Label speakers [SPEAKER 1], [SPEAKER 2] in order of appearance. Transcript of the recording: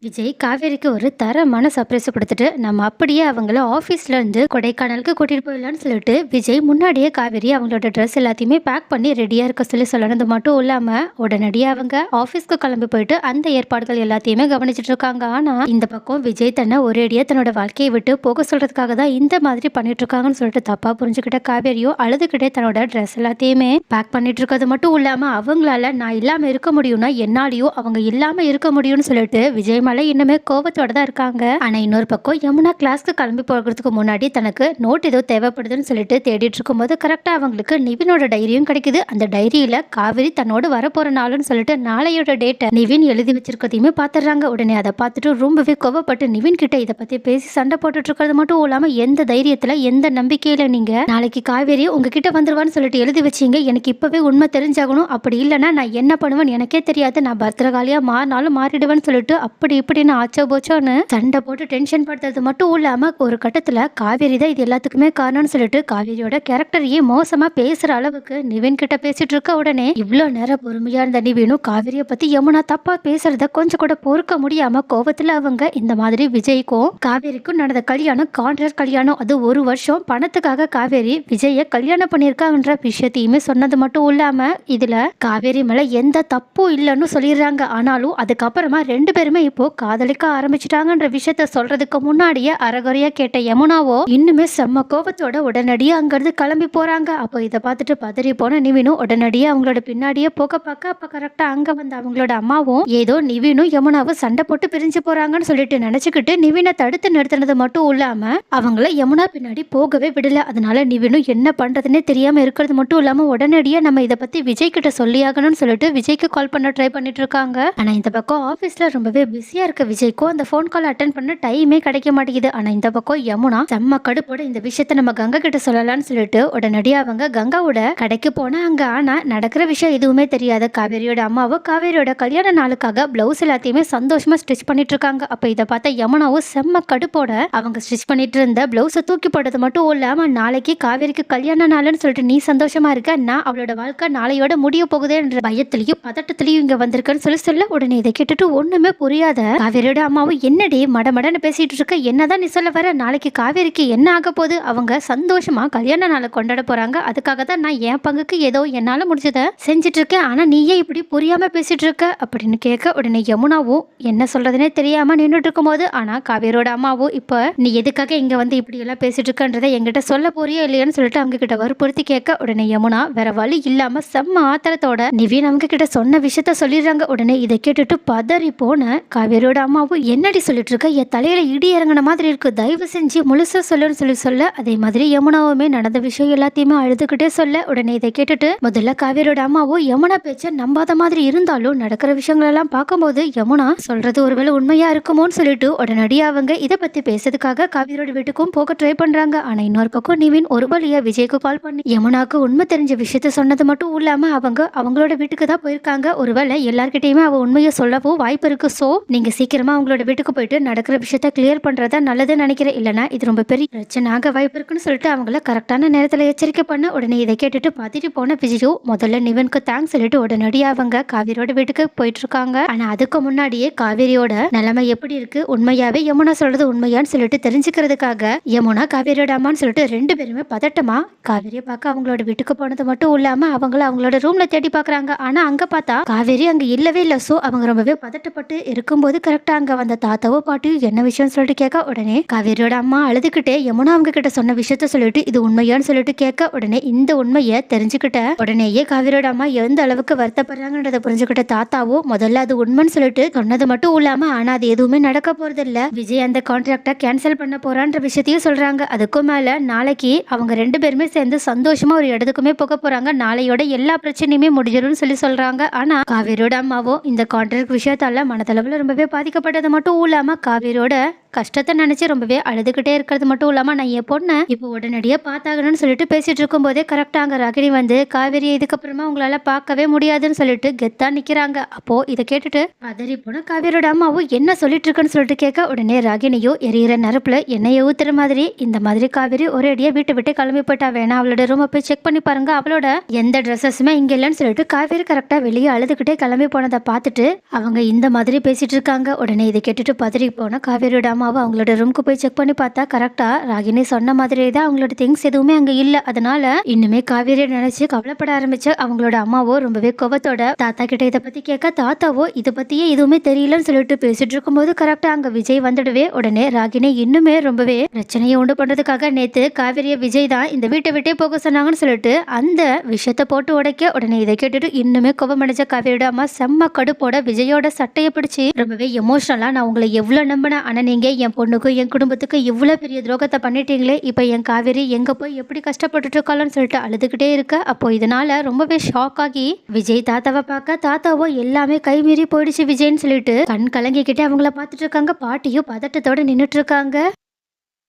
[SPEAKER 1] விஜய் காவேரிக்கு ஒரு தரமான சர்ப்ரைஸ் கொடுத்துட்டு நம்ம அப்படியே அவங்கள ஆஃபீஸ்ல இருந்து கொடைக்கானலுக்கு கூட்டிட்டு போயிடலான்னு சொல்லிட்டு விஜய் முன்னாடியே காவேரி அவங்களோட ட்ரெஸ் எல்லாத்தையுமே பேக் பண்ணி ரெடியா இருக்க சொல்லி சொல்லணுது மட்டும் இல்லாம உடனடியாக அவங்க ஆஃபீஸ்க்கு கிளம்பி போயிட்டு அந்த ஏற்பாடுகள் எல்லாத்தையுமே கவனிச்சுட்டு இருக்காங்க. ஆனா இந்த பக்கம் விஜய் தன்னை ஒரேடியா தன்னோட வாழ்க்கையை விட்டு போக சொல்றதுக்காக தான் இந்த மாதிரி பண்ணிட்டு இருக்காங்கன்னு சொல்லிட்டு தப்பா புரிஞ்சுக்கிட்ட காவேரியும் அழுதுகிட்டே தன்னோட ட்ரெஸ் எல்லாத்தையுமே பேக் பண்ணிட்டு இருக்கிறது மட்டும் இல்லாம அவங்களால நான் இல்லாம இருக்க முடியும்னா என்னாலையும் அவங்க இல்லாம இருக்க முடியும்னு சொல்லிட்டு விஜய் மேல இன்னுமே கோபத்தோட தான் இருக்காங்க. ஆனா இன்னொரு பக்கம் யமுனா கிளாஸ்க்கு கிளம்பி போகிறதுக்கு முன்னாடி தனக்கு நோட் ஏதோ தேவைப்படுதுன்னு சொல்லிட்டு தேடிட்டு இருக்கும்போது கரெக்டா அவங்களுக்கு நிவினோட டைரியும் கிடைக்குது. அந்த டைரியில காவேரி தன்னோடு வரப்போற நாளுன்னு சொல்லிட்டு நாளையோட டேட்டை நிவின் எழுதி வச்சிருக்கதையுமே பாத்துறாங்க. உடனே அதை பார்த்துட்டு ரொம்பவே கோவப்பட்டு நிவின் கிட்ட இதை பத்தி பேசி சண்டை போட்டுட்டு இருக்கிறது மட்டும் இல்லாம எந்த தைரியத்துல எந்த நம்பிக்கையில நீங்க நாளைக்கு காவேரி உங்ககிட்ட வந்துருவான்னு சொல்லிட்டு எழுதி வச்சீங்க, எனக்கு இப்பவே உண்மை தெரிஞ்சாகணும், அப்படி இல்லைன்னா நான் என்ன பண்ணுவேன்னு எனக்கே தெரியாது, நான் பத்திரகாலியா மாறினாலும் மாறிடுவேன்னு சொல்லிட்டு அப்படி இப்படின்னு ஆச்சோ போச்சோன்னு சண்டை போட்டு டென்ஷன் படுத்துறது மட்டும் இல்லாம ஒரு கட்டத்துல காவேரி தான் இது எல்லாத்துக்குமே காரணம்னு சொல்லிட்டு காவேரியோட கேரக்டரையே மோசமா பேசுற அளவுக்கு நிவின் கிட்ட பேசிட்டு இருக்க. உடனே இவ்வளவு நேரம் பொறுமையா இருந்த நிவினும் காவேரியை பத்தி யமுனா தப்பா பேசுறத கொஞ்சம் கூட பொறுக்க முடியாம கோபத்துல அவங்க இந்த மாதிரி விஜய்க்கும் காவேரிக்கும் நடந்த கல்யாணம் கான்ட்ராக்ட் கல்யாணம், அது ஒரு வருஷம் பணத்துக்காக காவேரி விஜய கல்யாணம் பண்ணியிருக்காங்கன்ற விஷயத்தையுமே சொன்னது மட்டும் இல்லாம இதுல காவேரி மேல எந்த தப்பும் இல்லைன்னு சொல்லிடுறாங்க. ஆனாலும் அதுக்கப்புறமா ரெண்டு பேருமே இப்போ காதலிக்க ஆரம்பிச்சிட்டாங்கன்ற விஷயத்த சொல்றதுக்கு முன்னாடியே அறகுறையா கேட்ட யமுனாவோ இன்னுமே செம்ம கோபத்தோட உடனடியா அங்கிருந்து கிளம்பி போறாங்க. அப்போ இதை பார்த்துட்டு பதறி போன நிவினும் உடனடியே அவங்களோட பின்னாடியே போக பார்க்க அப்ப கரெக்டா அங்க வந்து அவங்களோட அம்மாவும் ஏதோ நிவினும் யமுனாவும் சண்டை போட்டு பிரிஞ்சு போறாங்கன்னு சொல்லிட்டு நினைச்சுக்கிட்டு நிவினை தடுத்து நிறுத்தினது மட்டும் இல்லாம அவங்கள யமுனா பின்னாடி போகவே விடல. அதனால நிவினும் என்ன பண்றதுன்னே தெரியாம இருக்கிறது மட்டும் இல்லாம உடனடியா நம்ம இதை பத்தி விஜய் கிட்ட சொல்லியாகணும்னு சொல்லிட்டு விஜய்க்கு கால் பண்ண ட்ரை பண்ணிட்டு இருக்காங்க. ஆனா இந்த பக்கம் ஆபீஸ்ல ரொம்பவே பிஸியா இருக்க விஜய்க்கும் அந்த ஃபோன் கால் அட்டன் பண்ண டைமே கிடைக்க மாட்டேங்குது. ஆனா இந்த பக்கம் யமுனா செம்ம கடுப்போட இந்த விஷயத்த நம்ம கங்கா கிட்ட சொல்லலாம்னு சொல்லிட்டு உடனடியாக அவங்க கங்காவோட கடைக்கு போனா அங்க ஆனா நடக்கிற விஷயம் எதுவுமே தெரியாத காவேரியோட அம்மாவும் காவேரியோட கல்யாண நாளுக்காக பிளவுஸ் எல்லாத்தையுமே சந்தோஷமா ஸ்டிச் பண்ணிட்டு இருக்காங்க. அப்ப இதை பார்த்த யமுனாவும் செம்ம கடுப்போட அவங்க ஸ்டிச் பண்ணிட்டு இருந்த பிளவுஸை தூக்கி போட்டது மட்டும் இல்லாம நாளைக்கு காவேரிக்கு கல்யாண நாளுன்னு சொல்லிட்டு நீ சந்தோஷமா இருக்க, நான் அவளோட வாழ்க்கை நாளையோட முடிய போகுதுன்ற பயத்திலையும் பதட்டத்திலையும் இங்க வந்திருக்கேன்னு சொல்ல உடனே இதை கேட்டுட்டு ஒண்ணுமே புரியாத காவேரியோட அம்மாவும் என்னடி மடமடன்னு பேசிட்டு இருக்க, என்னதான் நீ சொல்ல வர, நாளைக்கு காவேரிக்கு என்ன ஆக போகுது, அவங்க சந்தோஷமா கல்யாண நாளை கொண்டாட போறாங்க, அதுக்காக தான் நான் என் பங்குக்கு ஏதோ என்னால முடிஞ்சதை செஞ்சுட்டு இருக்கேன், ஆனா நீயே இப்படி புரியாம பேசிட்டு இருக்க அப்படின்னு கேட்க உடனே யமுனாவும் என்ன சொல்றதுனே தெரியாம நின்றுட்டு இருக்கும் போது ஆனா காவேரியோட அம்மாவும் இப்ப நீ எதுக்காக இங்க வந்து இப்படி எல்லாம் பேசிட்டு இருக்கன்றதை என்கிட்ட சொல்ல போறியா இல்லையான்னு சொல்லிட்டு அவங்க கிட்ட வற்புறுத்தி கேட்க உடனே யமுனா வேற வழி இல்லாம செம்ம ஆத்திரத்தோட நிவின் அவங்க கிட்ட சொன்ன விஷயத்த சொல்லிடுறாங்க. உடனே இதை கேட்டுட்டு பதறி போன காவேரியோட அம்மாவும் என்னடி சொல்லிட்டு இருக்க, என் தலையில இடி இறங்கின மாதிரி இருக்கு, தயவு செஞ்சு முழுசா சொல்லுன்னு சொல்ல அதே மாதிரி யமுனாவுமே நடந்த விஷயம் எல்லாத்தையுமே அழுதுகிட்டே சொல்ல உடனே இதை கேட்டுட்டு முதல்ல காவேரியோட அம்மாவும் யமுனா பேச்ச நம்பாத மாதிரி இருந்தாலும் நடக்கிற விஷயங்கள் எல்லாம் பார்க்கும்போது யமுனா சொல்றது ஒருவேளை உண்மையா இருக்குமோன்னு சொல்லிட்டு உடனடியாக அவங்க இதை பத்தி பேசுறதுக்காக காவேரியோட வீட்டுக்கும் போக ட்ரை பண்றாங்க. ஆனா இன்னொரு பக்கம் நிவின் ஒரு வழியா விஜய்க்கு கால் பண்ணி யமுனாக்கு உண்மை தெரிஞ்ச விஷயத்த சொன்னது மட்டும் இல்லாம அவங்க அவங்களோட வீட்டுக்கு தான் போயிருக்காங்க, ஒருவேளை எல்லார்கிட்டயுமே அவ உண்மையை சொல்லவும் வாய்ப்பு இருக்கு, சோ நீங்க சீக்கிரமா அவங்களோட வீட்டுக்கு போயிட்டு நடக்கிற விஷயத்த கிளியர் பண்றதா நல்லதுன்னு நினைக்கிறேன், இல்லைன்னா இது ரொம்ப பெரிய பிரச்சனையாக வாய்ப்பு இருக்குன்னு சொல்லிட்டு அவங்கள கரெக்டான நேரத்துல எச்சரிக்கை பண்ண உடனே இதை கேட்டுட்டு பார்த்துட்டு போன விஜயோ முதல்ல நிவனுக்கு தேங்க்ஸ் சொல்லிட்டு உடனடியாக அவங்க காவேரியோட வீட்டுக்கு போயிட்டு இருக்காங்க. ஆனா அதுக்கு முன்னாடியே காவேரியோட நிலைமை எப்படி இருக்கு, உண்மையாவே யமுனா சொல்றது உண்மையான்னு சொல்லிட்டு தெரிஞ்சுக்கிறதுக்காக யமுனா காவேரியோட அம்மான்னு சொல்லிட்டு ரெண்டு பேருமே பதட்டமா காவேரியை பார்க்க அவங்களோட வீட்டுக்கு போனது மட்டும் இல்லாம அவங்களோட ரூம்ல தேடி பாக்குறாங்க. ஆனா அங்க பார்த்தா காவேரி அங்க இல்லவே இல்லை. சோ அவங்க ரொம்பவே பதட்டப்பட்டு இருக்கும்போது கரெக்டா அங்க வந்த தாத்தாவோ பாட்டியும் என்ன விஷயம் சொல்லிட்டு கேட்க உடனே காவேரியோட அம்மா அழுதுகிட்டே யமுனா அவங்க கிட்ட சொன்ன விஷயத்த சொல்லிட்டு இது உண்மையான்னு சொல்லிட்டு கேட்க உடனே இந்த உண்மையை தெரிஞ்சுக்கிட்ட உடனேயே காவேரியோட அம்மா எந்த அளவுக்கு வருத்தப்படுறாங்கன்றத புரிஞ்சுக்கிட்ட தாத்தாவோ முதல்ல அது உண்மைன்னு சொல்லிட்டு சொன்னது மட்டும் இல்லாம ஆனா அது எதுவுமே நடக்க போறது இல்ல, விஜய் அந்த கான்ட்ராக்டை கேன்சல் பண்ண போறான்ற விஷயத்தையும் சொல்றாங்க. அதுக்கும் மேல நாளைக்கு அவங்க ரெண்டு பேருமே சேர்ந்து சந்தோஷமா ஒரு இடத்துக்குமே போக போறாங்க, நாளையோட எல்லா பிரச்சனையுமே முடிஞ்சிடும் சொல்றாங்க. ஆனா காவேரியோட அம்மாவோ இந்த கான்ட்ராக்ட் விஷயத்தால மனதளவுல ரொம்பவே பாதிக்கப்பட்டது மட்டும் இல்லாம காவேரியோட கஷ்டத்தை நினைச்சு ரொம்பவே அழுதுகிட்டே இருக்கிறது மட்டும் இல்லாம நான் என் பொண்ணை இப்போ உடனடியா பார்த்தாகணும்னு சொல்லிட்டு பேசிட்டு இருக்கும்போதே கரெக்டா அங்க ராகினி வந்து காவேரியை இதுக்கப்புறமா உங்களால பார்க்கவே முடியாதுன்னு சொல்லிட்டு கெத்தா நிக்கிறாங்க. அப்போ இதை கேட்டுட்டு பதறி போன காவேரியோட அம்மாவும் என்ன சொல்லிட்டு இருக்குன்னு சொல்லிட்டு கேட்க உடனே ராகினியோ எரியிற நெருப்புல எண்ணெயை ஊத்துற மாதிரி இந்த மாதிரி காவேரி ஒரே அடியா வீட்டை விட்டு கிளம்பி போயிட்டா. வேணா அவளோட ரூமை போய் செக் பண்ணி பாருங்க, அவளோட எந்த ட்ரெஸ்ஸஸுமே இங்க இல்லைன்னு சொல்லிட்டு காவேரி கரெக்டா வெளியே அழுதுகிட்டே கிளம்பி போனதை பார்த்துட்டு அவங்க இந்த மாதிரி பேசிட்டு இருக்காங்க. உடனே இதை கேட்டுட்டு பதறி போன காவேரியோட அம்மாவை அவங்களோட ரூமுக்கு போய் செக் பண்ணி பார்த்தா கரெக்டா ராகினி சொன்ன மாதிரியே தான் அவங்களோட திங்ஸ் எதுவுமே அங்க இல்ல. அதனால இன்னுமே காவேரியை நினைச்சு கவலைப்பட ஆரம்பிச்ச அவங்களோட அம்மாவோ ரொம்பவே கோவத்தோட தாத்தா கிட்ட இதை பத்தி கேட்க தாத்தாவோ இதை பத்தியே எதுவுமே தெரியலன்னு சொல்லிட்டு பேசிட்டு இருக்கும்போது கரெக்டா அங்க விஜய் வந்துடுவே. உடனே ராகினி இன்னுமே ரொம்பவே பிரச்சனையை உண்டு பண்றதுக்காக நேத்து காவேரிய விஜய் தான் இந்த வீட்டை விட்டே போக சொன்னாங்கன்னு சொல்லிட்டு அந்த விஷயத்தை போட்டு உடைக்க உடனே இதை கேட்டுட்டு இன்னுமே கோபமடைஞ்ச காவேரியோட அம்மா செம்ம கடுப்போட விஜயோட சட்டையை பிடிச்சி ரொம்பவே எமோஷனலா நான் உங்களை எவ்வளவு நம்பினேன், ஆனா நீங்க என் பொண்ணுக்கும் என் குடும்பத்துக்கும் இவ்வளவு பெரிய துரோகத்தை பண்ணிட்டீங்களே, இப்ப என் காவேரி எங்க போய் எப்படி கஷ்டப்பட்டுட்டு இருக்காளன்னு சொல்லிட்டு அழுதுகிட்டே இருக்க. அப்போ இதனால ரொம்பவே ஷாக் ஆகி விஜய் தாத்தாவை பார்க்க தாத்தாவோ எல்லாமே கைமீறி போயிடுச்சு விஜய்ன்னு சொல்லிட்டு கண் கலங்கிக்கிட்டே அவங்கள பார்த்துட்டு இருக்காங்க. பாட்டியும் பதட்டத்தோட நின்றுட்டு இருக்காங்க.